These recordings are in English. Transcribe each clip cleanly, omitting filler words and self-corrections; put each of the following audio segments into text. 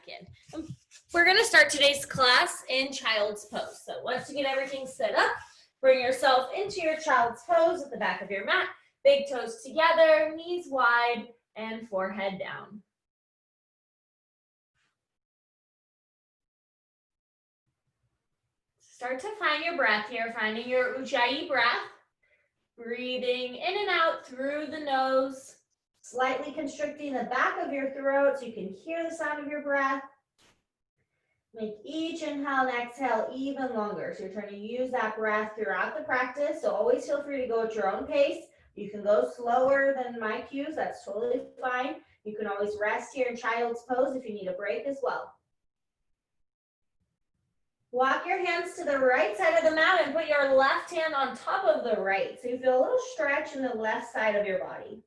in. We're going to start today's class in child's pose. So once you get everything set up, bring yourself into your child's pose at the back of your mat. Big toes together, knees wide, and forehead down. Start to find your breath here, finding your Ujjayi breath. Breathing in and out through the nose, slightly constricting the back of your throat so you can hear the sound of your breath. Make each inhale and exhale even longer. So you're trying to use that breath throughout the practice. So always feel free to go at your own pace. You can go slower than my cues. That's totally fine. You can always rest here in child's pose if you need a break as well. Walk your hands to the right side of the mat and put your left hand on top of the right. So you feel a little stretch in the left side of your body.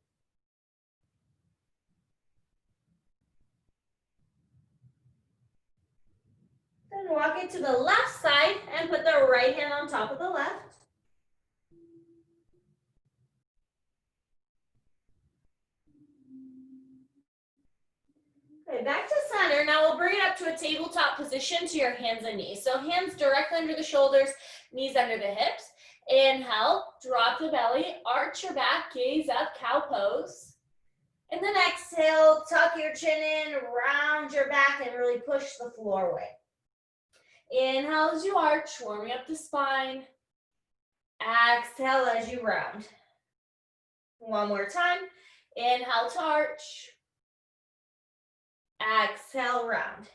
Then walk it to the left side and put the right hand on top of the left. Okay, back to center. Now we'll bring it up to a tabletop position to your hands and knees. So hands directly under the shoulders, knees under the hips. Inhale, drop the belly, arch your back, gaze up, cow pose. And then exhale, tuck your chin in, round your back, and really push the floor away. Inhale as you arch, warming up the spine. Exhale as you round. One more time. Inhale to arch. Exhale, round.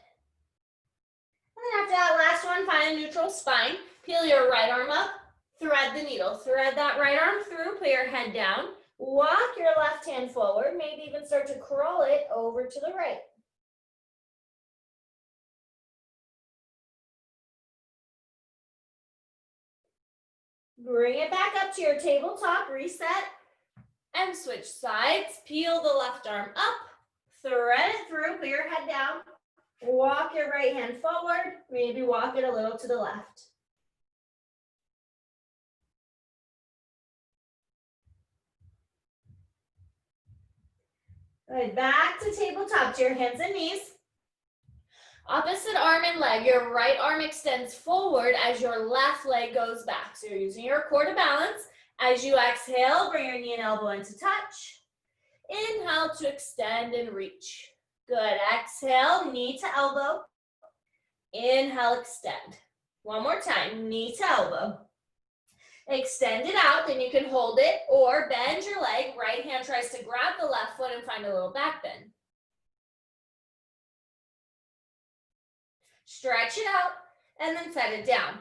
And then after that last one, find a neutral spine. Peel your right arm up, thread the needle. Thread that right arm through, put your head down. Walk your left hand forward, maybe even start to curl it over to the right. Bring it back up to your tabletop, reset, and switch sides. Peel the left arm up. Thread it through, put your head down, walk your right hand forward, maybe walk it a little to the left. All right, back to tabletop, to your hands and knees. Opposite arm and leg, your right arm extends forward as your left leg goes back. So you're using your core to balance. As you exhale, bring your knee and elbow into touch. Inhale to extend and reach. Good. Exhale, knee to elbow. Inhale, extend. One more time, knee to elbow. Extend it out, then you can hold it or bend your leg. Right hand tries to grab the left foot and find a little back bend. Stretch it out and then set it down.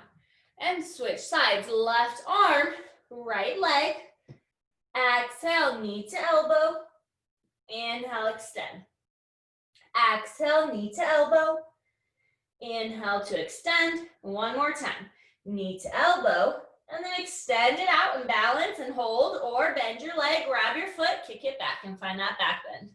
And switch sides. Left arm, right leg. Exhale, knee to elbow. Inhale, extend. Exhale, knee to elbow. Inhale to extend. One more time. Knee to elbow. And then extend it out and balance and hold or bend your leg, grab your foot, kick it back and find that back bend.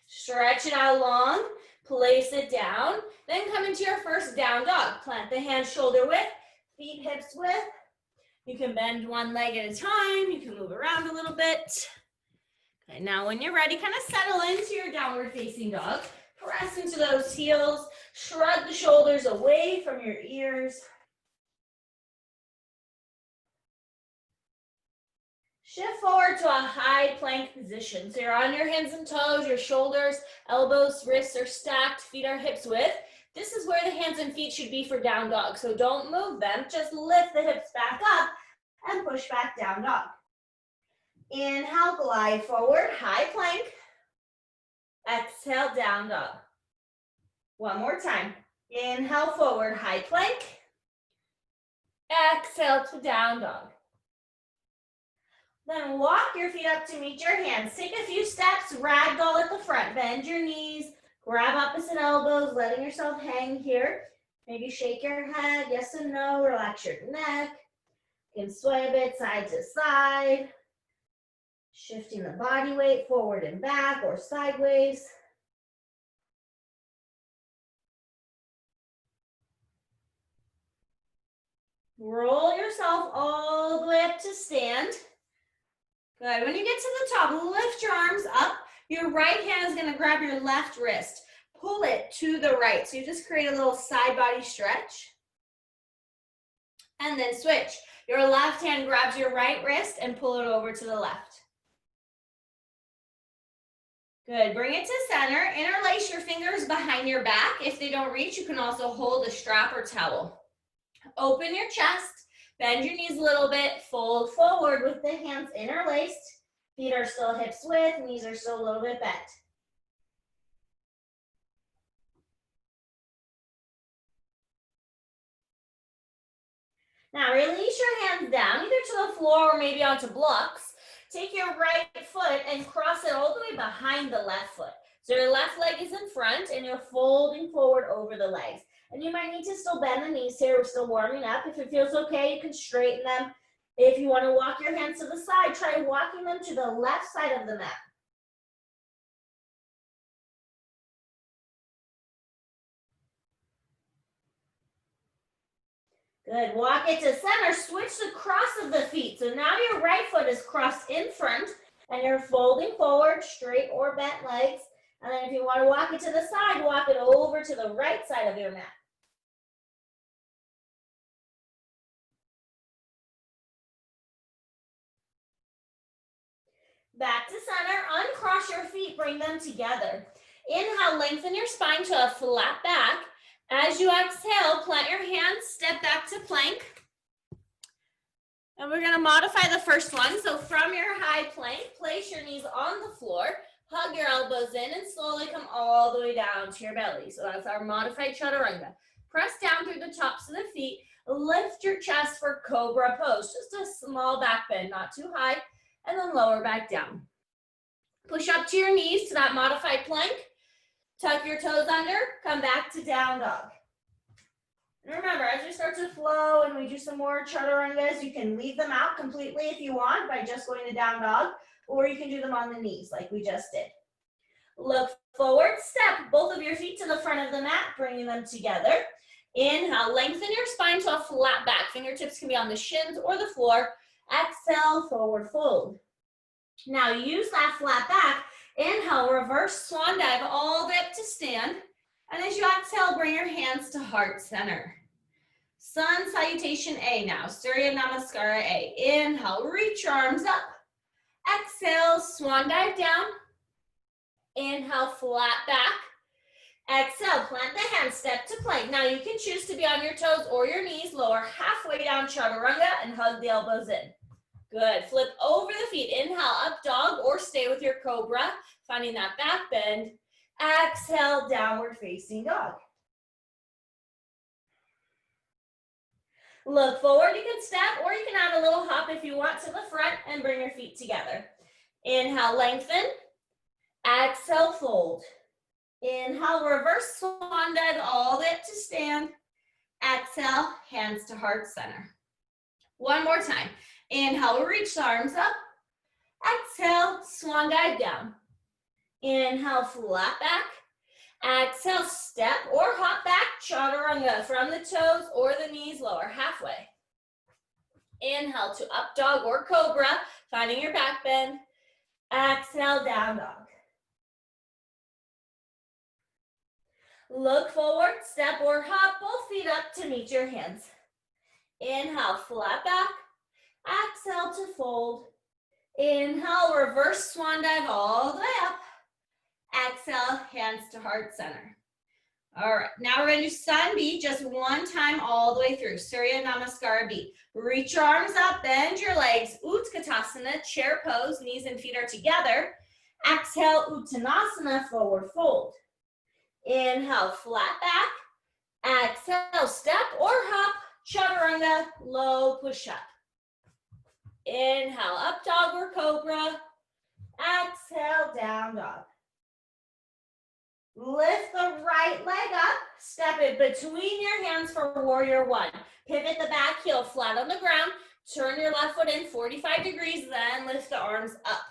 Stretch it out long, place it down, then come into your first down dog. Plant the hands shoulder width, feet hips width. You can bend one leg at a time. You can move around a little bit. Okay, now when you're ready, kind of settle into your downward facing dog. Press into those heels. Shrug the shoulders away from your ears. Shift forward to a high plank position. So you're on your hands and toes, your shoulders, elbows, wrists are stacked, feet are hips width. This is where the hands and feet should be for down dog. So don't move them, just lift the hips back up and push back down dog. Inhale, glide forward, high plank. Exhale, down dog. One more time. Inhale, forward, high plank. Exhale to down dog. Then walk your feet up to meet your hands. Take a few steps, ragdoll at the front. Bend your knees, grab opposite elbows, letting yourself hang here. Maybe shake your head, yes and no, relax your neck. You can sway a bit side to side. Shifting the body weight forward and back or sideways. Roll yourself all the way up to stand. Good. When you get to the top, lift your arms up. Your right hand is gonna grab your left wrist. Pull it to the right. So you just create a little side body stretch. And then switch. Your left hand grabs your right wrist and pull it over to the left. Good, bring it to center. Interlace your fingers behind your back. If they don't reach, you can also hold a strap or towel. Open your chest, bend your knees a little bit, fold forward with the hands interlaced. Feet are still hips width, knees are still a little bit bent. Now release your hands down, either to the floor or maybe onto blocks. Take your right foot and cross it all the way behind the left foot. So your left leg is in front and you're folding forward over the legs. And you might need to still bend the knees here. We're still warming up. If it feels okay, you can straighten them. If you want to walk your hands to the side, try walking them to the left side of the mat. Good, walk it to center, switch the cross of the feet. So now your right foot is crossed in front and you're folding forward, straight or bent legs. And then if you want to walk it to the side, walk it over to the right side of your mat. Back to center, uncross your feet, bring them together. Inhale, lengthen your spine to a flat back. As you exhale, plant your hands, step back to plank. And we're gonna modify the first one. So from your high plank, place your knees on the floor, hug your elbows in and slowly come all the way down to your belly. So that's our modified chaturanga. Press down through the tops of the feet, lift your chest for cobra pose. Just a small back bend, not too high, and then lower back down. Push up to your knees to that modified plank. Tuck your toes under, come back to down dog. And remember, as we start to flow and we do some more chaturangas, you can leave them out completely if you want by just going to down dog, or you can do them on the knees like we just did. Look forward, step both of your feet to the front of the mat, bringing them together. Inhale, lengthen your spine to a flat back. Fingertips can be on the shins or the floor. Exhale, forward fold. Now use that flat back. Inhale, reverse swan dive all the way up to stand. And as you exhale, bring your hands to heart center. Sun salutation A now, Surya Namaskara A. Inhale, reach your arms up. Exhale, swan dive down. Inhale, flat back. Exhale, plant the hands, step to plank. Now you can choose to be on your toes or your knees, lower halfway down chaturanga and hug the elbows in. Good, flip over the feet. Inhale, up dog or stay with your cobra, finding that back bend. Exhale, downward facing dog. Look forward, you can step or you can add a little hop if you want to the front and bring your feet together. Inhale, lengthen. Exhale, fold. Inhale, reverse swan dive all the way up to stand. Exhale, hands to heart center. One more time. Inhale, reach the arms up. Exhale, swan dive down. Inhale, flat back. Exhale, step or hop back, chaturanga from the toes or the knees, lower halfway. Inhale to up dog or cobra, finding your back bend. Exhale, down dog. Look forward, step or hop, both feet up to meet your hands. Inhale, flat back. Exhale to fold. Inhale, reverse swan dive all the way up. Exhale, hands to heart center. All right, now we're gonna do sun B just one time all the way through. Surya Namaskara B. Reach your arms up, bend your legs. Utkatasana, chair pose, knees and feet are together. Exhale, Uttanasana, forward fold. Inhale, flat back. Exhale, step or hop, chaturanga, low push up. Inhale, up dog or cobra. Exhale, down dog. Lift the right leg up, step it between your hands for warrior one. Pivot the back heel flat on the ground, turn your left foot in 45 degrees, then lift the arms up.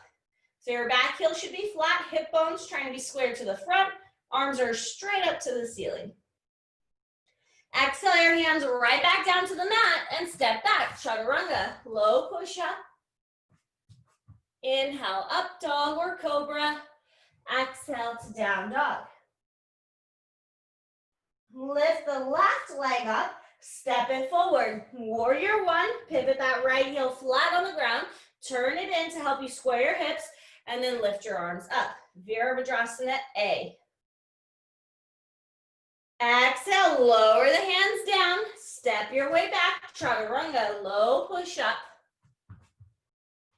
So your back heel should be flat, hip bones trying to be squared to the front, arms are straight up to the ceiling. Exhale your hands right back down to the mat and step back, chaturanga, low push up. Inhale, up dog or cobra. Exhale to down dog. Lift the left leg up, step it forward. Warrior one, pivot that right heel flat on the ground, turn it in to help you square your hips, and then lift your arms up. Virabhadrasana A. Exhale, lower the hands down, step your way back, chaturanga, low push up.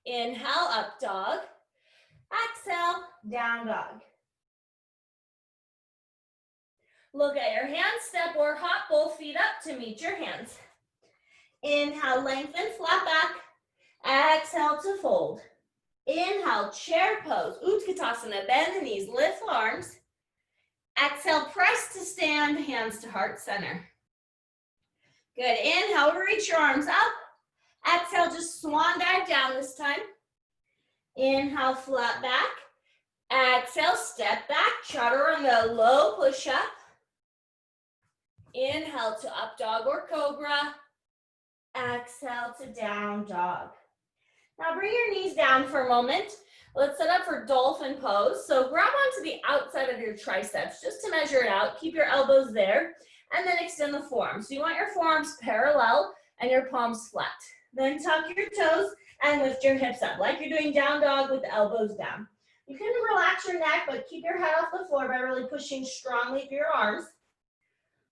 Inhale, up dog. Exhale, down dog. Look at your hands, step or hop both feet up to meet your hands. Inhale, lengthen, flat back. Exhale to fold. Inhale, chair pose, Utkatasana, bend the knees, lift the arms. Exhale, press to stand, hands to heart center. Good, inhale, reach your arms up. Exhale, just swan dive down this time. Inhale, flat back. Exhale, step back, chaturanga, low push up. Inhale to up dog or cobra. Exhale to down dog. Now bring your knees down for a moment. Let's set up for dolphin pose. So grab onto the outside of your triceps just to measure it out. Keep your elbows there and then extend the forearms. So you want your forearms parallel and your palms flat. Then tuck your toes and lift your hips up like you're doing down dog with the elbows down. You can relax your neck, but keep your head off the floor by really pushing strongly through your arms.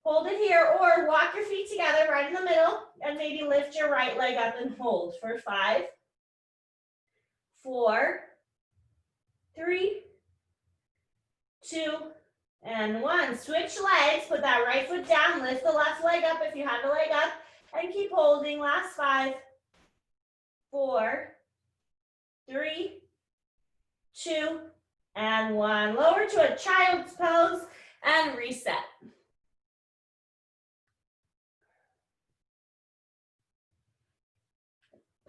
Hold it here or walk your feet together right in the middle and maybe lift your right leg up and hold for 5, 4, 3, 2, and 1. Switch legs, put that right foot down, lift the left leg up if you have the leg up, and keep holding. Last 5, 4, 3, 2, and 1. Lower to a child's pose and reset.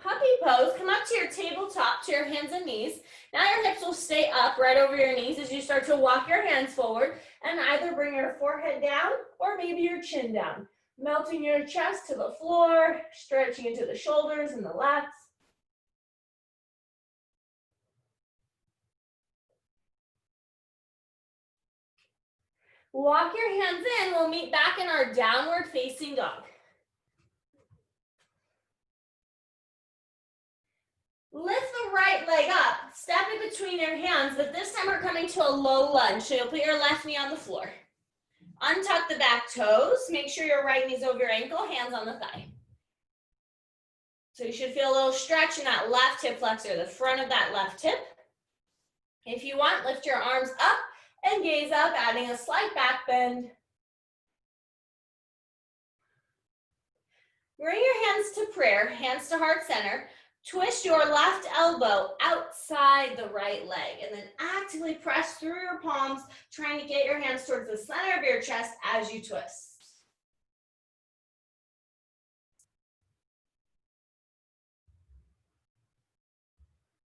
Puppy pose, come up to your tabletop, to your hands and knees. Now your hips will stay up right over your knees as you start to walk your hands forward and either bring your forehead down or maybe your chin down. Melting your chest to the floor, stretching into the shoulders and the lats. Walk your hands in, we'll meet back in our downward facing dog. Lift the right leg up, step it between your hands, but this time we're coming to a low lunge. So you'll put your left knee on the floor. Untuck the back toes, make sure your right knee's over your ankle, hands on the thigh. So you should feel a little stretch in that left hip flexor, the front of that left hip. If you want, lift your arms up and gaze up, adding a slight back bend. Bring your hands to prayer, hands to heart center. Twist your left elbow outside the right leg and then actively press through your palms, trying to get your hands towards the center of your chest as you twist.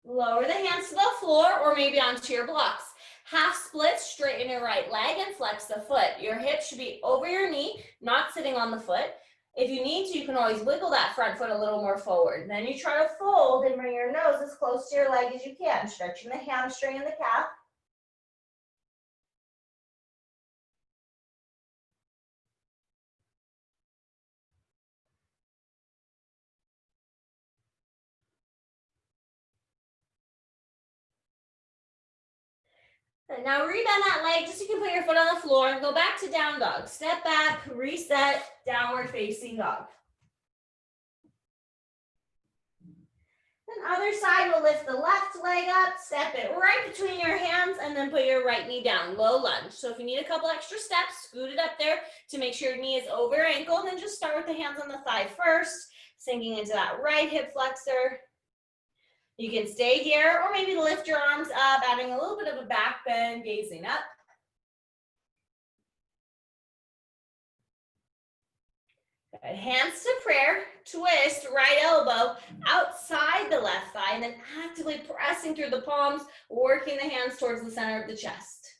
Lower the hands to the floor or maybe onto your blocks. Half split, straighten your right leg and flex the foot. Your hip should be over your knee, not sitting on the foot. If you need to, you can always wiggle that front foot a little more forward. Then you try to fold and bring your nose as close to your leg as you can, stretching the hamstring and the calf. And now rebend that leg just so you can put your foot on the floor and go back to down dog. Step back, reset, downward facing dog. Then other side, we'll lift the left leg up, step it right between your hands, and then put your right knee down, low lunge. So if you need a couple extra steps, scoot it up there to make sure your knee is over your ankle, and then just start with the hands on the thigh first, sinking into that right hip flexor. You can stay here, or maybe lift your arms up, adding a little bit of a back bend, gazing up. Good. Hands to prayer, twist, right elbow outside the left thigh, and then actively pressing through the palms, working the hands towards the center of the chest.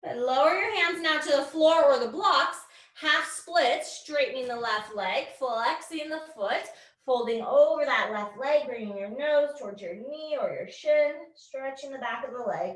And lower your hands now to the floor or the blocks. Half split, straightening the left leg, flexing the foot, folding over that left leg, bringing your nose towards your knee or your shin, stretching the back of the leg.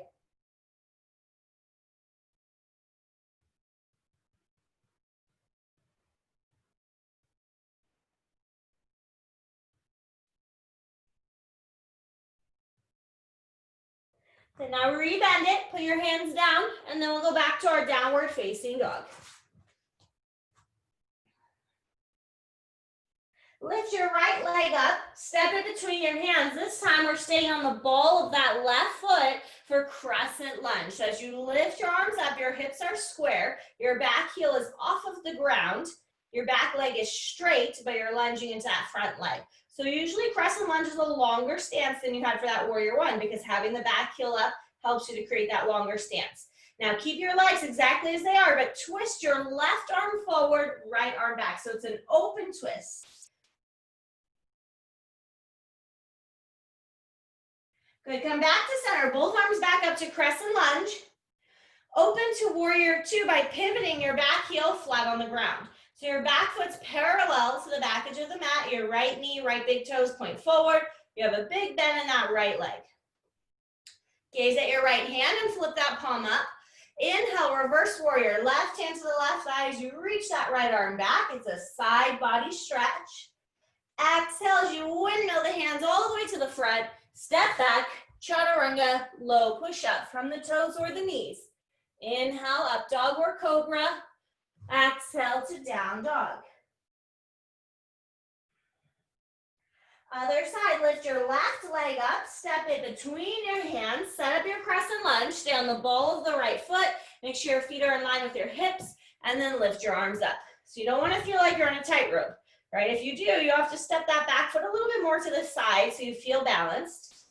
Then now rebend it, put your hands down, and then we'll go back to our downward facing dog. Lift your right leg up, step it between your hands. This time we're staying on the ball of that left foot for crescent lunge. So as you lift your arms up, your hips are square, your back heel is off of the ground, your back leg is straight, but you're lunging into that front leg. So usually crescent lunge is a longer stance than you had for that warrior one because having the back heel up helps you to create that longer stance. Now keep your legs exactly as they are, but twist your left arm forward, right arm back. So it's an open twist. Good, come back to center, both arms back up to crescent lunge. Open to warrior two by pivoting your back heel flat on the ground. So your back foot's parallel to the back edge of the mat, your right knee, right big toes point forward. You have a big bend in that right leg. Gaze at your right hand and flip that palm up. Inhale, reverse warrior, left hand to the left thigh as you reach that right arm back. It's a side body stretch. Exhale as you windmill the hands all the way to the front. Step back, chaturanga, low push up from the toes or the knees. Inhale, up dog or cobra. Exhale to down dog. Other side, lift your left leg up, step it between your hands, set up your crescent lunge, stay on the ball of the right foot, make sure your feet are in line with your hips, and then lift your arms up. So you don't want to feel like you're in a tightrope, right? If you do, you have to step that back foot a little bit more to the side so you feel balanced.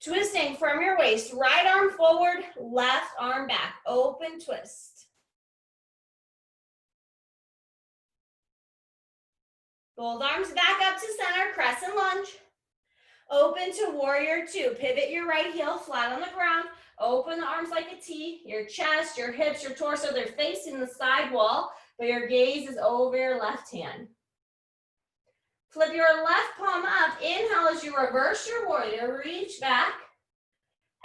Twisting from your waist, right arm forward, left arm back, open twist. Both arms back up to center, crescent lunge. Open to warrior two. Pivot your right heel flat on the ground. Open the arms like a T. Your chest, your hips, your torso, they're facing the side wall, but your gaze is over your left hand. Flip your left palm up. Inhale as you reverse your warrior. Reach back.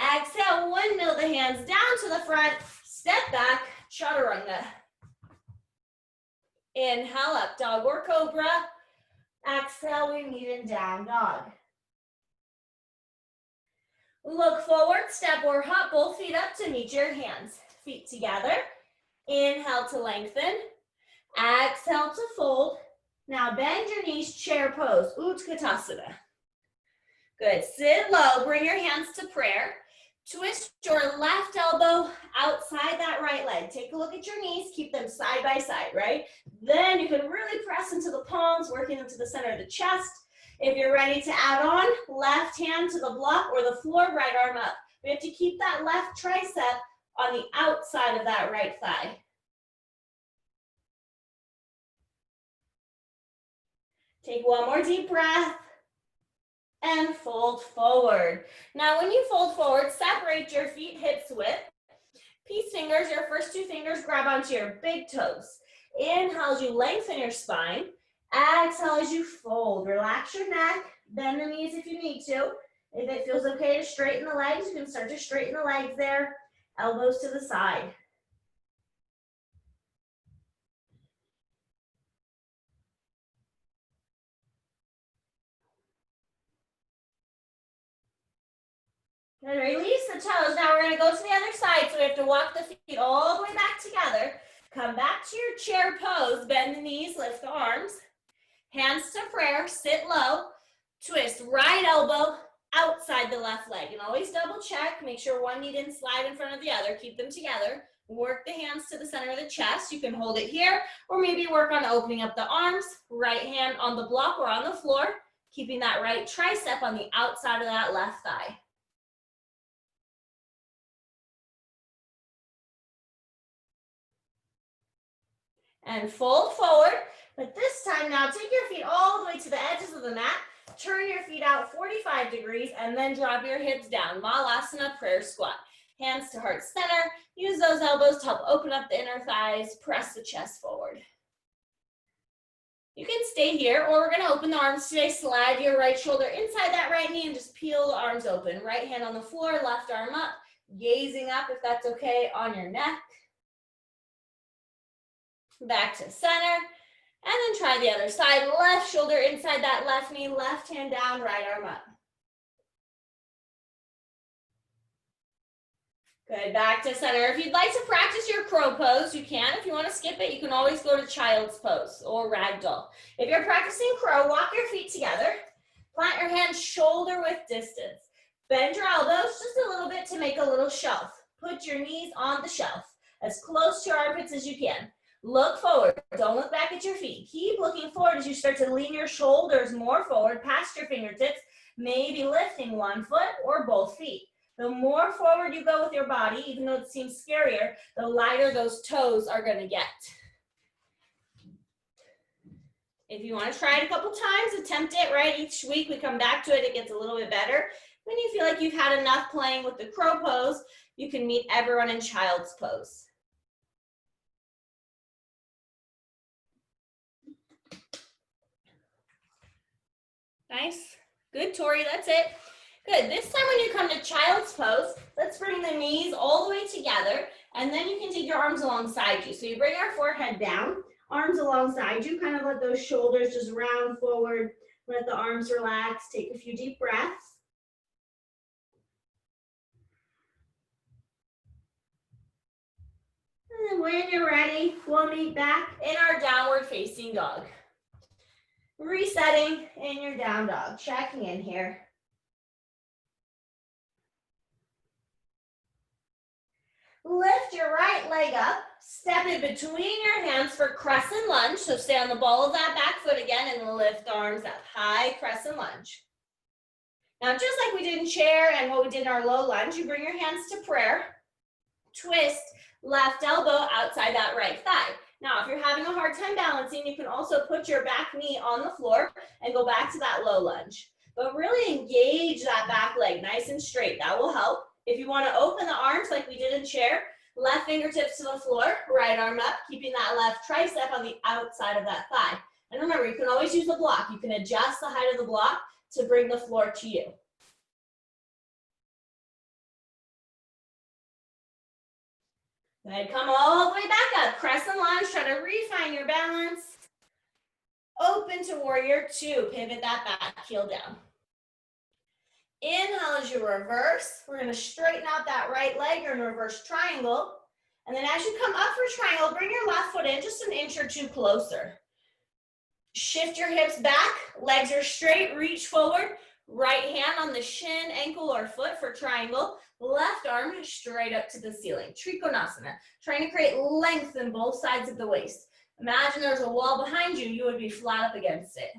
Exhale, windmill the hands down to the front. Step back, chaturanga. Inhale, up dog or cobra. Exhale, we meet in down dog. Look forward, step or hop, both feet up to meet your hands. Feet together. Inhale to lengthen. Exhale to fold. Now bend your knees, chair pose, Utkatasana. Good, sit low, bring your hands to prayer. Twist your left elbow outside that right leg. Take a look at your knees, keep them side by side, right? Then you can really press into the palms, working into the center of the chest. If you're ready to add on, left hand to the block or the floor, right arm up. We have to keep that left tricep on the outside of that right thigh. Take one more deep breath. And fold forward. Now when you fold forward, separate your feet hips width. Peace fingers, your first two fingers grab onto your big toes. Inhale as you lengthen your spine. Exhale as you fold. Relax your neck, bend the knees if you need to. If it feels okay to straighten the legs, you can start to straighten the legs there. Elbows to the side. Good, release the toes. Now we're gonna go to the other side. So we have to walk the feet all the way back together. Come back to your chair pose. Bend the knees, lift the arms. Hands to prayer, sit low. Twist right elbow outside the left leg. And always double check. Make sure one knee didn't slide in front of the other. Keep them together. Work the hands to the center of the chest. You can hold it here, or maybe work on opening up the arms. Right hand on the block or on the floor. Keeping that right tricep on the outside of that left thigh. And fold forward, but this time now take your feet all the way to the edges of the mat, turn your feet out 45 degrees, and then drop your hips down. Malasana, prayer squat. Hands to heart center, use those elbows to help open up the inner thighs, press the chest forward. You can stay here, or we're gonna open the arms today. Slide your right shoulder inside that right knee and just peel the arms open. Right hand on the floor, left arm up, gazing up if that's okay on your neck. Back to center, and then try the other side. Left shoulder inside that left knee, left hand down, right arm up. Good, back to center. If you'd like to practice your crow pose, you can. If you want to skip it, you can always go to child's pose or ragdoll. If you're practicing crow, walk your feet together. Plant your hands shoulder width distance. Bend your elbows just a little bit to make a little shelf. Put your knees on the shelf, as close to your armpits as you can. Look forward, don't look back at your feet. Keep looking forward as you start to lean your shoulders more forward past your fingertips, maybe lifting one foot or both feet. The more forward you go with your body, even though it seems scarier, the lighter those toes are gonna get. If you want to try it a couple times, attempt it, right? Each week we come back to it, it gets a little bit better. When you feel like you've had enough playing with the crow pose, you can meet everyone in child's pose. Nice. Good, Tori, that's it. Good. This time when you come to child's pose, let's bring the knees all the way together, and then you can take your arms alongside you. So you bring our forehead down, arms alongside you, kind of let those shoulders just round forward, let the arms relax, take a few deep breaths. And then when you're ready, we'll meet back in our downward facing dog. Resetting in your down dog, checking in here. Lift your right leg up, step it between your hands for crescent lunge. So stay on the ball of that back foot again and lift arms up, high crescent lunge. Now, just like we did in chair and what we did in our low lunge, you bring your hands to prayer, twist left elbow outside that right thigh. Now, if you're having a hard time balancing, you can also put your back knee on the floor and go back to that low lunge. But really engage that back leg nice and straight. That will help. If you want to open the arms like we did in chair, left fingertips to the floor, right arm up, keeping that left tricep on the outside of that thigh. And remember, you can always use the block. You can adjust the height of the block to bring the floor to you. Good, come all the way back up. Crescent lunge, try to refine your balance. Open to warrior two, pivot that back heel down. Inhale as you reverse. We're gonna straighten out that right leg. You're in reverse triangle. And then as you come up for triangle, bring your left foot in just an inch or two closer. Shift your hips back, legs are straight, reach forward. Right hand on the shin, ankle, or foot for triangle. Left arm straight up to the ceiling. Trikonasana, trying to create length in both sides of the waist. Imagine there's a wall behind you, you would be flat up against it.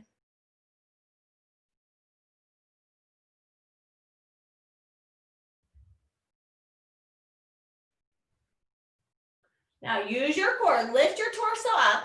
Now use your core, lift your torso up.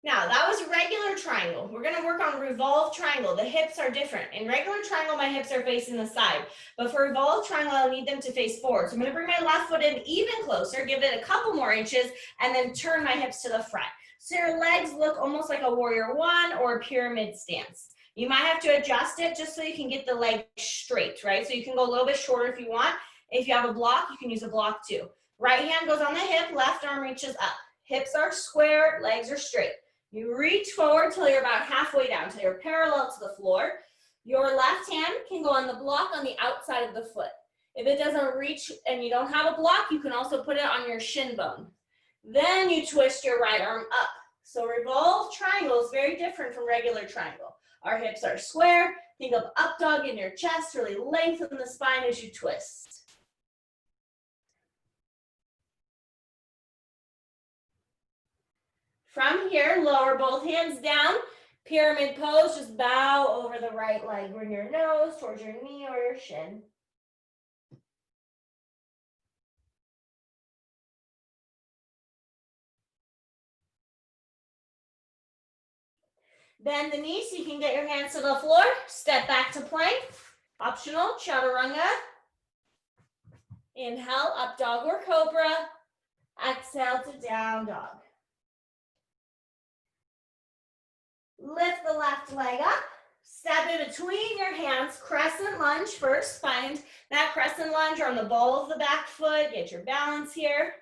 Now that was regular triangle. We're gonna work on revolved triangle. The hips are different. In regular triangle, my hips are facing the side. But for revolved triangle, I'll need them to face forward. So I'm gonna bring my left foot in even closer, give it a couple more inches, and then turn my hips to the front. So your legs look almost like a warrior one or a pyramid stance. You might have to adjust it just so you can get the leg straight, right? So you can go a little bit shorter if you want. If you have a block, you can use a block too. Right hand goes on the hip, left arm reaches up. Hips are square, legs are straight. You reach forward till you're about halfway down, till you're parallel to the floor. Your left hand can go on the block on the outside of the foot. If it doesn't reach and you don't have a block, you can also put it on your shin bone. Then you twist your right arm up. So revolved triangle is very different from regular triangle. Our hips are square. Think of up dog in your chest, really lengthen the spine as you twist. From here, lower both hands down. Pyramid pose, just bow over the right leg. Bring your nose towards your knee or your shin. Bend the knee so you can get your hands to the floor. Step back to plank. Optional, chaturanga. Inhale, up dog or cobra. Exhale to down dog. Lift the left leg up. Step in between your hands, crescent lunge first. Find that crescent lunge on the ball of the back foot. Get your balance here.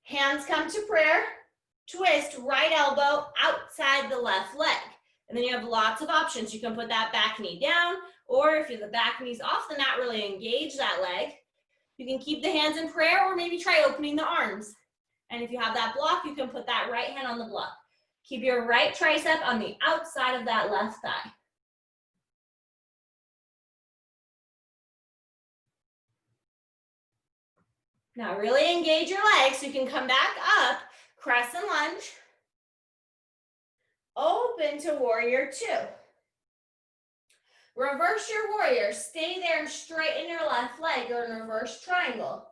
Hands come to prayer. Twist right elbow outside the left leg. And then you have lots of options. You can put that back knee down, or if the back knee's off the mat, really engage that leg. You can keep the hands in prayer, or maybe try opening the arms. And if you have that block, you can put that right hand on the block. Keep your right tricep on the outside of that left thigh. Now really engage your legs so you can come back up, crescent lunge, open to warrior two. Reverse your warrior, stay there and straighten your left leg or in reverse triangle.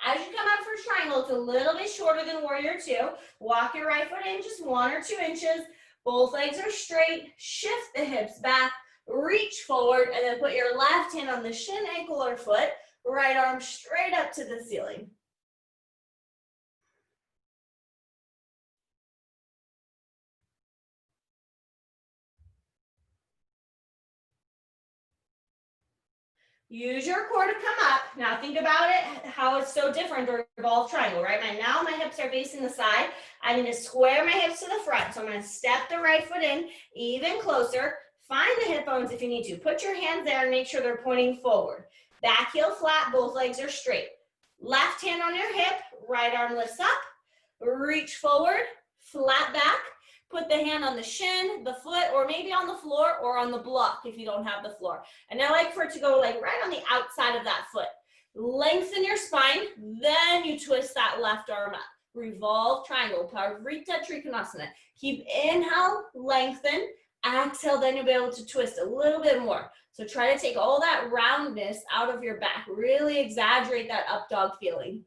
As you come up for triangle, it's a little bit shorter than warrior two. Walk your right foot in just 1 or 2 inches. Both legs are straight. Shift the hips back, reach forward, and then put your left hand on the shin, ankle, or foot. Right arm straight up to the ceiling. Use your core to come up. Now think about it, how it's so different to revolve triangle, right? Now my hips are facing the side. I need to square my hips to the front. So I'm going to step the right foot in even closer. Find the hip bones if you need to. Put your hands there and make sure they're pointing forward. Back heel flat, both legs are straight. Left hand on your hip, right arm lifts up. Reach forward, flat back. Put the hand on the shin, the foot, or maybe on the floor or on the block if you don't have the floor. And I like for it to go like right on the outside of that foot. Lengthen your spine, then you twist that left arm up. Revolve triangle, Parivrtta Trikonasana. Keep inhale, lengthen. Exhale, then you'll be able to twist a little bit more. So try to take all that roundness out of your back. Really exaggerate that up dog feeling.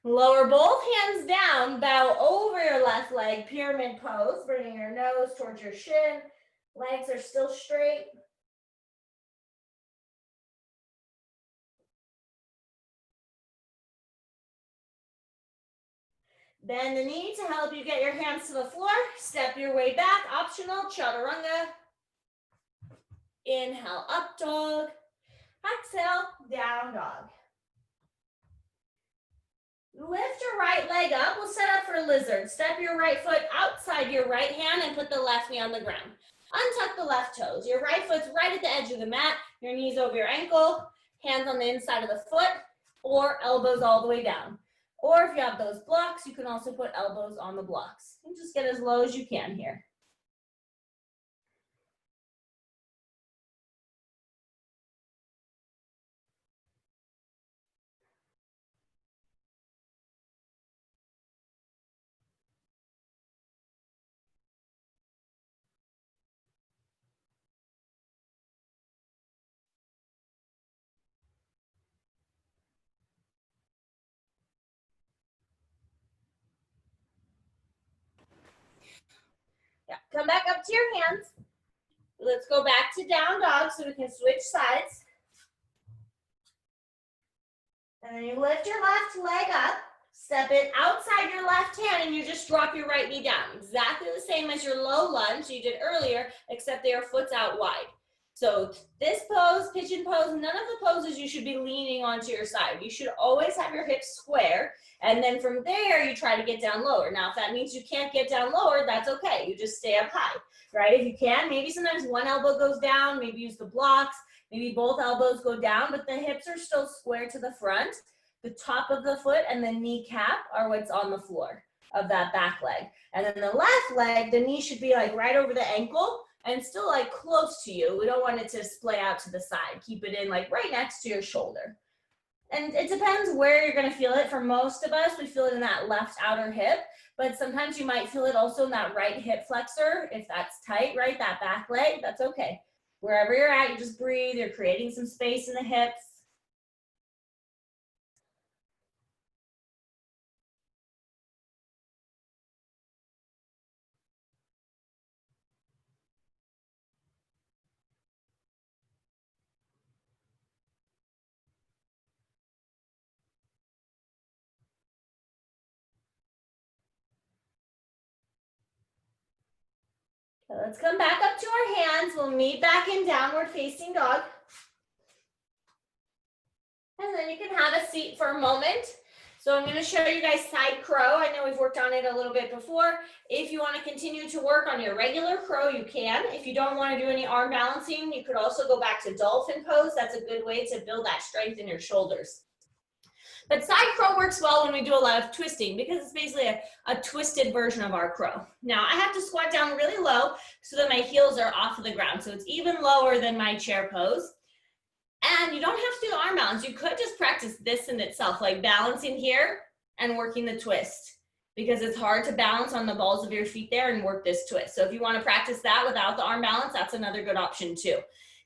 Lower both hands down, bow over your left leg, pyramid pose, bringing your nose towards your shin. Legs are still straight. Bend the knee to help you get your hands to the floor. Step your way back, optional, chaturanga. Inhale, up dog. Exhale, down dog. Lift your right leg up. We'll set up for lizard. Step your right foot outside your right hand and put the left knee on the ground. Untuck the left toes. Your right foot's right at the edge of the mat. Your knees over your ankle. Hands on the inside of the foot or elbows all the way down. Or if you have those blocks, you can also put elbows on the blocks. And just get as low as you can here. Yeah, come back up to your hands. Let's go back to down dog so we can switch sides. And then you lift your left leg up, step it outside your left hand, and you just drop your right knee down. Exactly the same as your low lunge you did earlier, except that your foot's out wide. So this pose, pigeon pose, none of the poses you should be leaning onto your side. You should always have your hips square, and then from there, you try to get down lower. Now, if that means you can't get down lower, that's okay. You just stay up high, right? If you can, maybe sometimes one elbow goes down, maybe use the blocks, maybe both elbows go down, but the hips are still square to the front. The top of the foot and the kneecap are what's on the floor of that back leg. And then the left leg, the knee should be like right over the ankle and still like close to you. We don't want it to splay out to the side. Keep it in like right next to your shoulder. And it depends where you're gonna feel it. For most of us, we feel it in that left outer hip, but sometimes you might feel it also in that right hip flexor. If that's tight, right, that back leg, that's okay. Wherever you're at, you just breathe. You're creating some space in the hips. So let's come back up to our hands. We'll meet back in downward facing dog. And then you can have a seat for a moment. So I'm going to show you guys side crow. I know we've worked on it a little bit before. If you want to continue to work on your regular crow, you can. If you don't want to do any arm balancing, you could also go back to dolphin pose. That's a good way to build that strength in your shoulders. But side crow works well when we do a lot of twisting because it's basically a twisted version of our crow. Now I have to squat down really low so that my heels are off of the ground. So it's even lower than my chair pose. And you don't have to do the arm balance. You could just practice this in itself, like balancing here and working the twist, because it's hard to balance on the balls of your feet there and work this twist. So if you want to practice that without the arm balance, that's another good option too.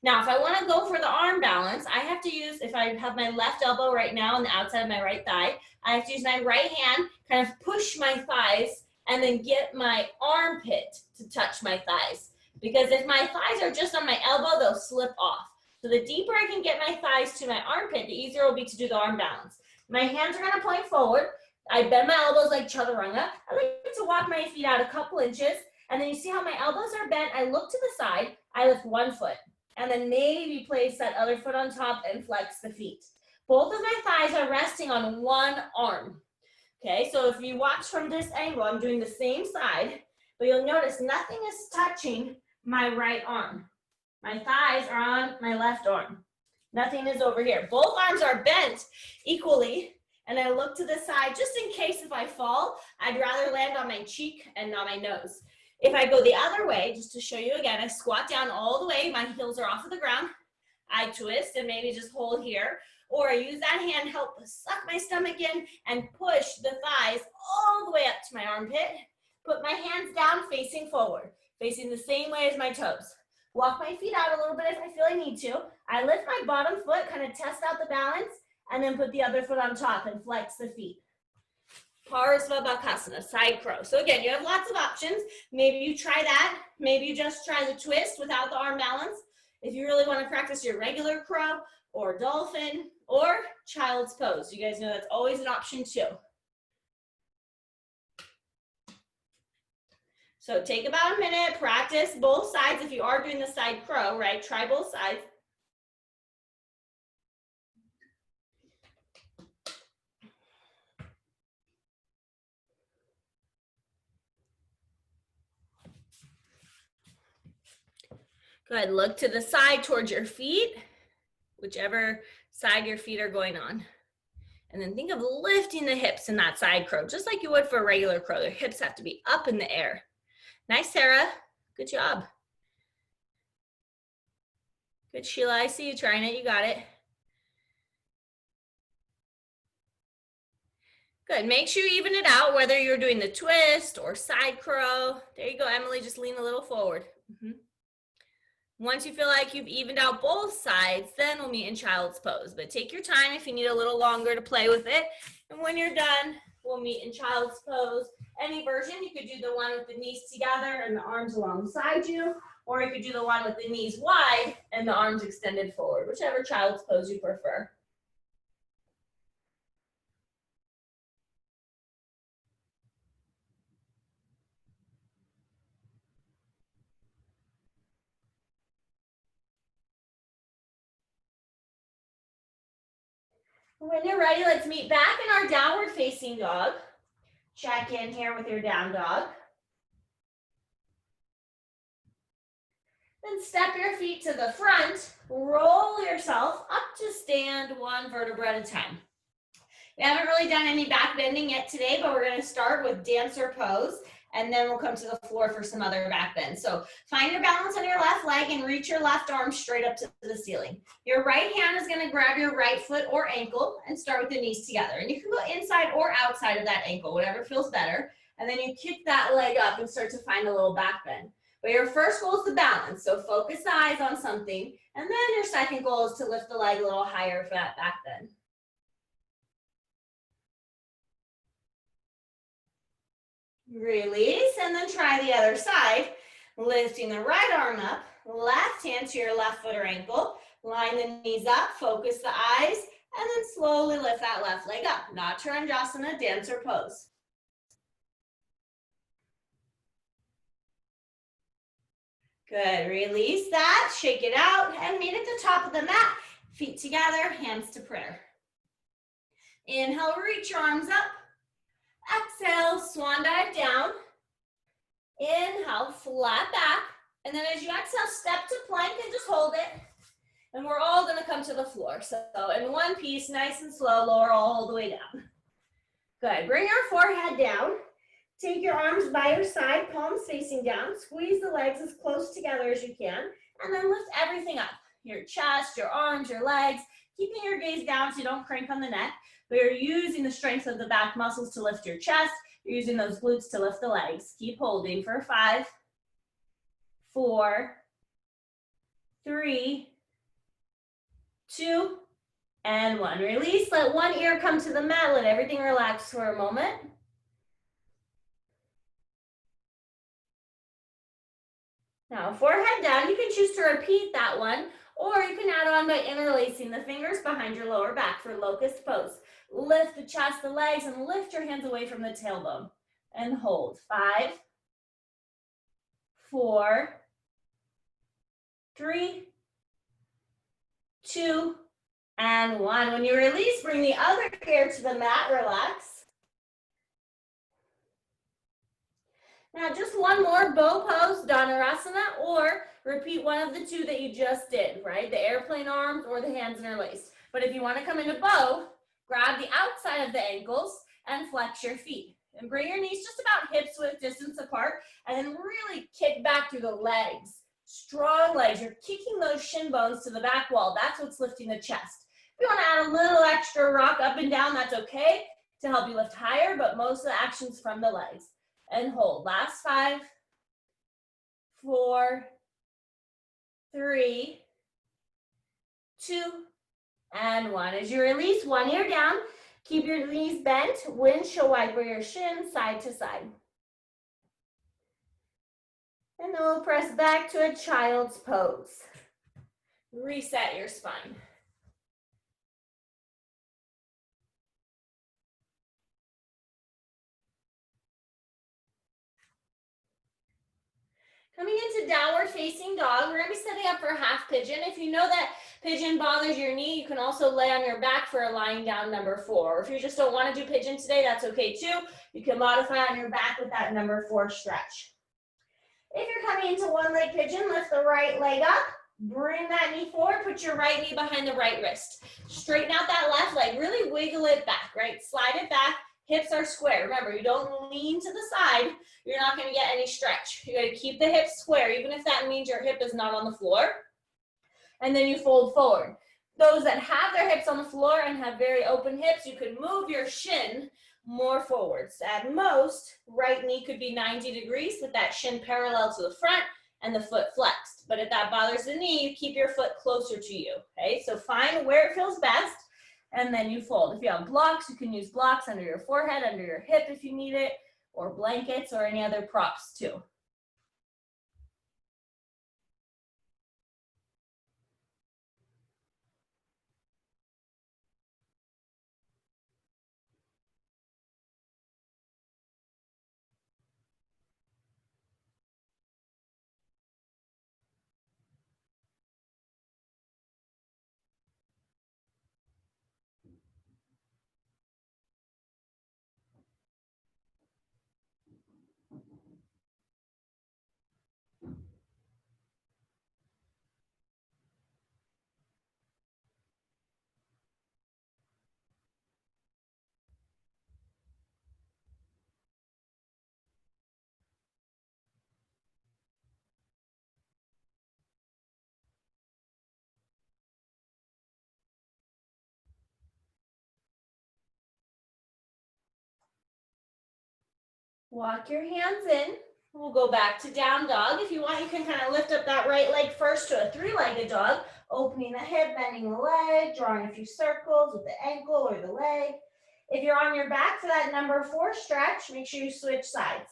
Now, if I want to go for the arm balance, I have to use, if I have my left elbow right now on the outside of my right thigh, I have to use my right hand, kind of push my thighs, and then get my armpit to touch my thighs. Because if my thighs are just on my elbow, they'll slip off. So the deeper I can get my thighs to my armpit, the easier it will be to do the arm balance. My hands are going to point forward. I bend my elbows like chaturanga. I like to walk my feet out a couple inches. And then you see how my elbows are bent. I look to the side. I lift one foot. And then maybe place that other foot on top and flex the feet. Both of my thighs are resting on one arm. Okay, so if you watch from this angle, I'm doing the same side. But you'll notice nothing is touching my right arm. My thighs are on my left arm. Nothing is over here. Both arms are bent equally. And I look to the side just in case if I fall, I'd rather land on my cheek and not my nose. If I go the other way, just to show you again, I squat down all the way. My heels are off of the ground. I twist and maybe just hold here. Or I use that hand, help suck my stomach in and push the thighs all the way up to my armpit. Put my hands down facing forward, facing the same way as my toes. Walk my feet out a little bit if I feel I need to. I lift my bottom foot, kind of test out the balance, and then put the other foot on top and flex the feet. Parasvabhakasana, side crow. So again, you have lots of options. Maybe you try that. Maybe you just try the twist without the arm balance. If you really want to practice your regular crow or dolphin or child's pose, you guys know that's always an option too. So take about a minute, practice both sides. If you are doing the side crow, right? Try both sides. Good, look to the side towards your feet, whichever side your feet are going on. And then think of lifting the hips in that side crow, just like you would for a regular crow. Their hips have to be up in the air. Nice, Sarah. Good job. Good, Sheila. I see you trying it. You got it. Good. Make sure you even it out, whether you're doing the twist or side crow. There you go, Emily. Just lean a little forward. Once you feel like you've evened out both sides, then we'll meet in child's pose. But take your time if you need a little longer to play with it. And when you're done, we'll meet in child's pose. Any version, you could do the one with the knees together and the arms alongside you, or you could do the one with the knees wide and the arms extended forward, whichever child's pose you prefer. When you're ready, let's meet back in our downward facing dog. Check in here with your down dog. Then step your feet to the front, roll yourself up to stand one vertebra at a time. We haven't really done any back bending yet today, but we're going to start with dancer pose, and then we'll come to the floor for some other back bends. So find your balance on your left leg and reach your left arm straight up to the ceiling. Your right hand is going to grab your right foot or ankle and start with the knees together. And you can go inside or outside of that ankle, whatever feels better. And then you kick that leg up and start to find a little back bend. But your first goal is the balance. So focus the eyes on something. And then your second goal is to lift the leg a little higher for that back bend. Release, and then try the other side. Lifting the right arm up, left hand to your left foot or ankle. Line the knees up, focus the eyes, and then slowly lift that left leg up. Chaturanga, dancer pose. Good, release that, shake it out, and meet at the top of the mat. Feet together, hands to prayer. Inhale, reach your arms up. Exhale, swan dive down. Inhale, flat back. And then as you exhale, step to plank and just hold it. And we're all gonna come to the floor. So in one piece, nice and slow, lower all the way down. Good, bring your forehead down. Take your arms by your side, palms facing down. Squeeze the legs as close together as you can. And then lift everything up. Your chest, your arms, your legs. Keeping your gaze down so you don't crank on the neck. But you're using the strength of the back muscles to lift your chest. You're using those glutes to lift the legs. Keep holding for 5, 4, 3, 2, and 1. Release, let one ear come to the mat. Let everything relax for a moment. Now, forehead down, you can choose to repeat that one, or you can add on by interlacing the fingers behind your lower back for locust pose. Lift the chest, the legs, and lift your hands away from the tailbone. And hold. 5, 4, 3, 2, and 1. When you release, bring the other ear to the mat, relax. Now just one more, bow pose, Dhanurasana, or repeat one of the two that you just did, right? The airplane arms or the hands interlaced. But if you want to come into bow, grab the outside of the ankles and flex your feet. And bring your knees just about hips width distance apart, and then really kick back through the legs. Strong legs, you're kicking those shin bones to the back wall. That's what's lifting the chest. If you want to add a little extra rock up and down, that's okay to help you lift higher, but most of the action's from the legs. And hold. Last 5, 4, 3, 2, and 1. As you release, one ear down, keep your knees bent, windshield wiper your shin side to side. And then we'll press back to a child's pose. Reset your spine. Coming into downward facing dog, we're gonna be setting up for half pigeon. If you know that pigeon bothers your knee, you can also lay on your back for a lying down number 4. Or if you just don't wanna do pigeon today, that's okay too. You can modify on your back with that number 4 stretch. If you're coming into one leg pigeon, lift the right leg up, bring that knee forward, put your right knee behind the right wrist. Straighten out that left leg, really wiggle it back, right? Slide it back. Hips are square. Remember, you don't lean to the side. You're not going to get any stretch. You got to keep the hips square, even if that means your hip is not on the floor. And then you fold forward. Those that have their hips on the floor and have very open hips, you can move your shin more forwards. At most, right knee could be 90 degrees with that shin parallel to the front and the foot flexed. But if that bothers the knee, you keep your foot closer to you. Okay, so find where it feels best. And then you fold. If you have blocks, you can use blocks under your forehead, under your hip if you need it, or blankets or any other props too. Walk your hands in. We'll go back to down dog. If you want, you can kind of lift up that right leg first to a 3-legged dog, opening the hip, bending the leg, drawing a few circles with the ankle or the leg. If you're on your back for that number 4 stretch, make sure you switch sides.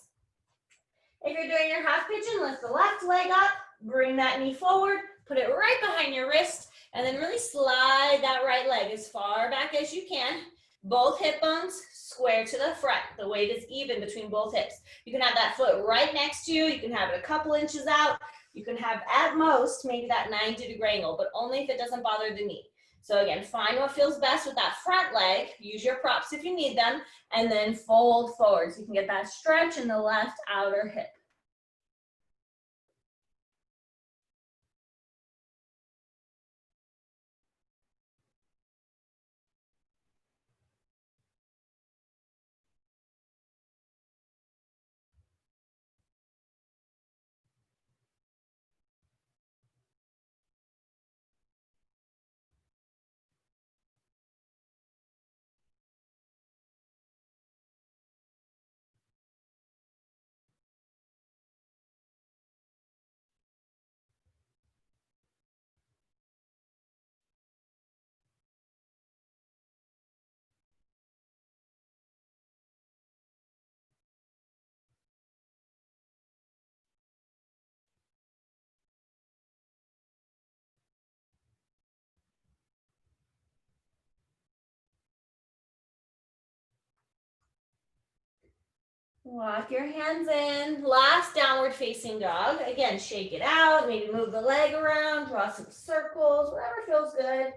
If you're doing your half pigeon, lift the left leg up, bring that knee forward, put it right behind your wrist, and then really slide that right leg as far back as you can. Both hip bones square to the front. The weight is even between both hips. You can have that foot right next to you. You can have it a couple inches out. You can have at most maybe that 90-degree angle, but only if it doesn't bother the knee. So again, find what feels best with that front leg. Use your props if you need them, and then fold forward so you can get that stretch in the left outer hip. Walk your hands in. Last downward facing dog. Again, shake it out. Maybe move the leg around. Draw some circles. Whatever feels good.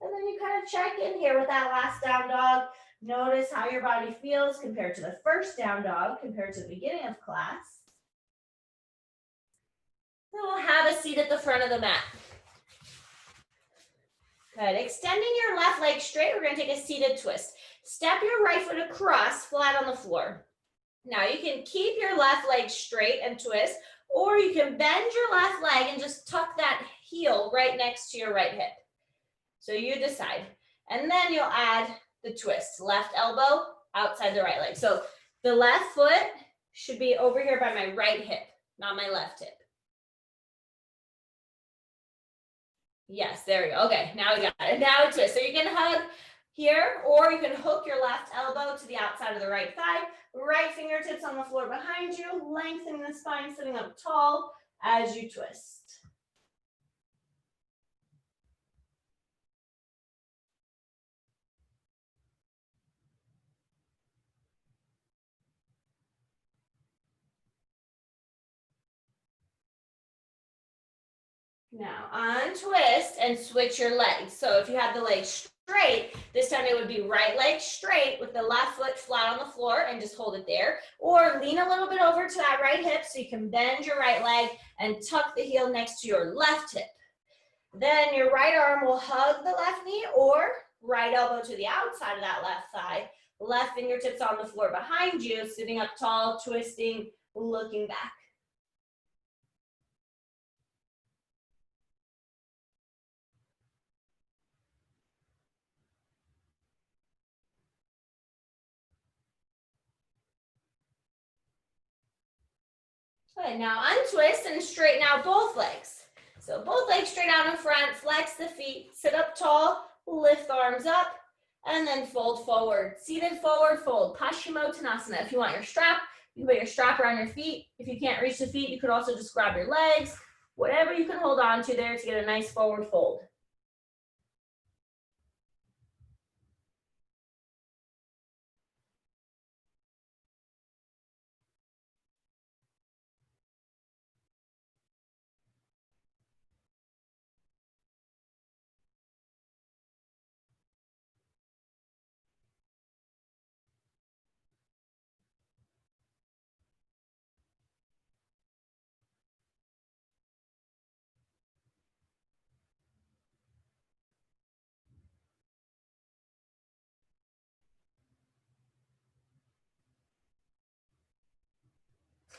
And then you kind of check in here with that last down dog. Notice how your body feels compared to the first down dog, compared to the beginning of class. Then we'll have a seat at the front of the mat. Good. Extending your left leg straight, we're going to take a seated twist. Step your right foot across, flat on the floor. Now you can keep your left leg straight and twist, or you can bend your left leg and just tuck that heel right next to your right hip. So you decide. And then you'll add the twist. Left elbow outside the right leg. So the left foot should be over here by my right hip, not my left hip. Yes, there we go. Okay, now we got it. Now a twist. So you can hug here, or you can hook your left elbow to the outside of the right thigh. Right fingertips on the floor behind you, lengthening the spine, sitting up tall as you twist. Now untwist and switch your legs. So if you have the legs straight, this time it would be right leg straight with the left foot flat on the floor and just hold it there. Or lean a little bit over to that right hip so you can bend your right leg and tuck the heel next to your left hip. Then your right arm will hug the left knee or right elbow to the outside of that left thigh. Left fingertips on the floor behind you, sitting up tall, twisting, looking back. Good, now untwist and straighten out both legs. So both legs straight out in front, flex the feet, sit up tall, lift the arms up, and then fold forward. Seated forward fold, Paschimottanasana. If you want your strap, you can put your strap around your feet. If you can't reach the feet, you could also just grab your legs, whatever you can hold on to there to get a nice forward fold.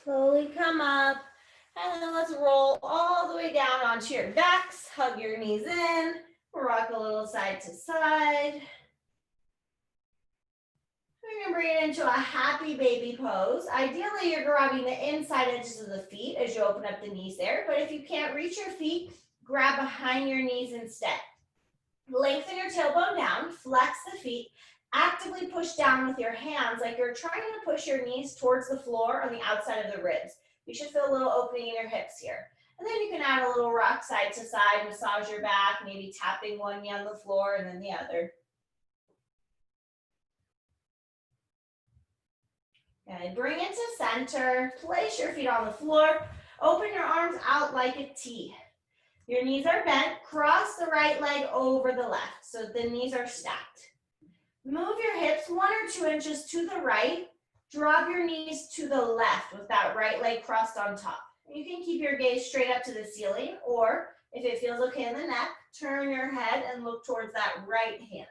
Slowly come up, and then let's roll all the way down onto your backs. Hug your knees in, rock a little side to side. We're gonna bring it into a happy baby pose. Ideally, you're grabbing the inside edges of the feet as you open up the knees there, but if you can't reach your feet, grab behind your knees instead. Lengthen your tailbone down, flex the feet, actively push down with your hands like you're trying to push your knees towards the floor on the outside of the ribs. You should feel a little opening in your hips here. And then you can add a little rock side to side, massage your back, maybe tapping one knee on the floor and then the other. Okay, bring it to center, place your feet on the floor, Open your arms out like a T. Your knees are bent. Cross the right leg over the left, so the knees are stacked. Move your hips 1 or 2 inches to the right. Drop your knees to the left with that right leg crossed on top. You can keep your gaze straight up to the ceiling, or if it feels okay in the neck, turn your head and look towards that right hand.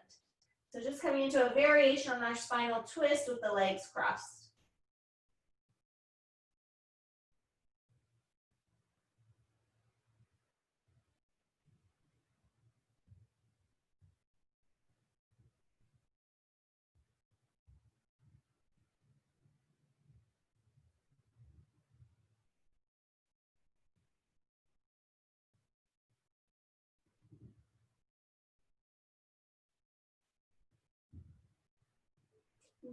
So just coming into a variation on our spinal twist with the legs crossed.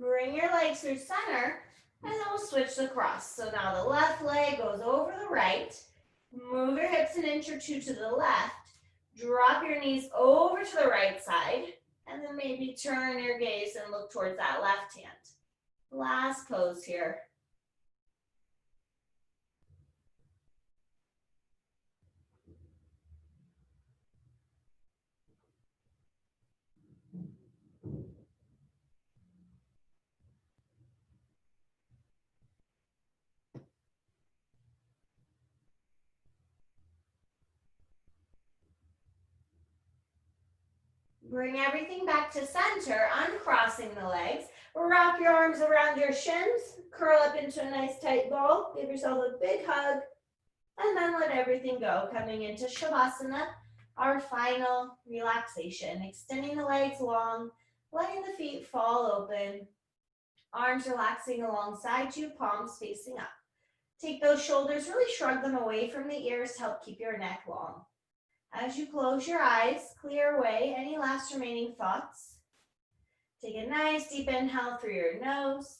Bring your legs through center, and then we'll switch the cross. So now the left leg goes over the right. Move your hips 1 inch or 2 to the left. Drop your knees over to the right side, and then maybe turn your gaze and look towards that left hand. Last pose here. Bring everything back to center, uncrossing the legs. Wrap your arms around your shins. Curl up into a nice tight ball. Give yourself a big hug. And then let everything go. Coming into Shavasana, our final relaxation. Extending the legs long, letting the feet fall open. Arms relaxing alongside you, palms facing up. Take those shoulders, really shrug them away from the ears to help keep your neck long. As you close your eyes, clear away any last remaining thoughts. Take a nice deep inhale through your nose.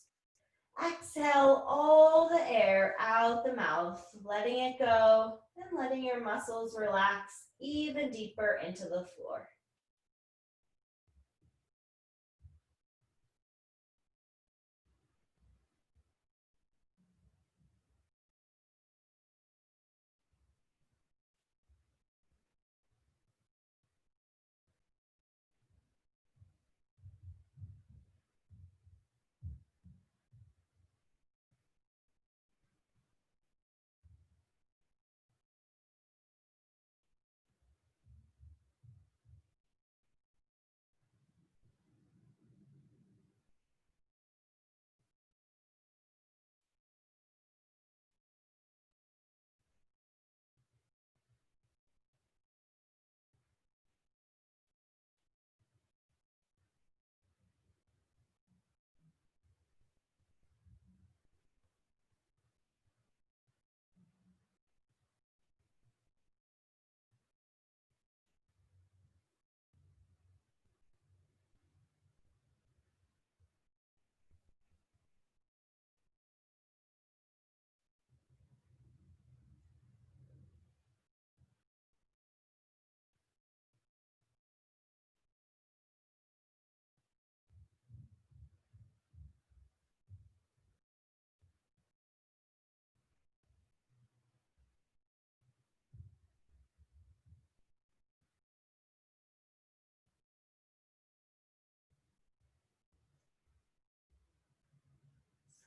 Exhale all the air out the mouth, letting it go and letting your muscles relax even deeper into the floor.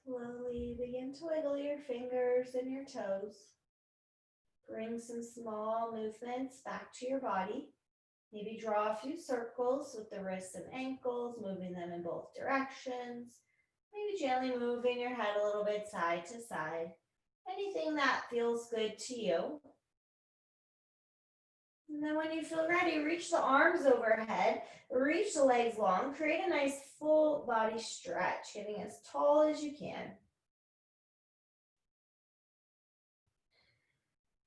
Slowly begin to wiggle your fingers and your toes. Bring some small movements back to your body. Maybe draw a few circles with the wrists and ankles, moving them in both directions. Maybe gently moving your head a little bit side to side. Anything that feels good to you. And then when you feel ready, reach the arms overhead, reach the legs long, create a nice full body stretch, getting as tall as you can.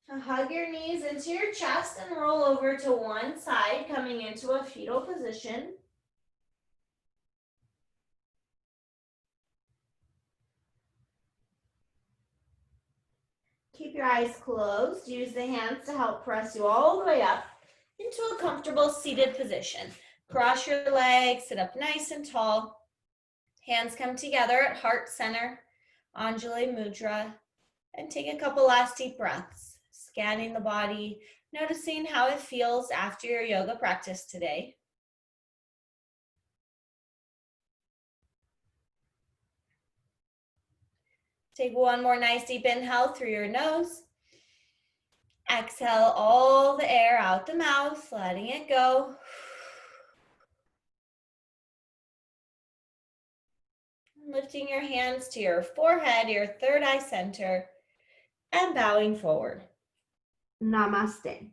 Now hug your knees into your chest and roll over to one side, coming into a fetal position. Keep your eyes closed. Use the hands to help press you all the way up into a comfortable seated position. Cross your legs, sit up nice and tall. Hands come together at heart center, Anjali Mudra. And take a couple last deep breaths, scanning the body, noticing how it feels after your yoga practice today. Take one more nice deep inhale through your nose. Exhale all the air out the mouth, letting it go. Lifting your hands to your forehead, your third eye center, and bowing forward. Namaste.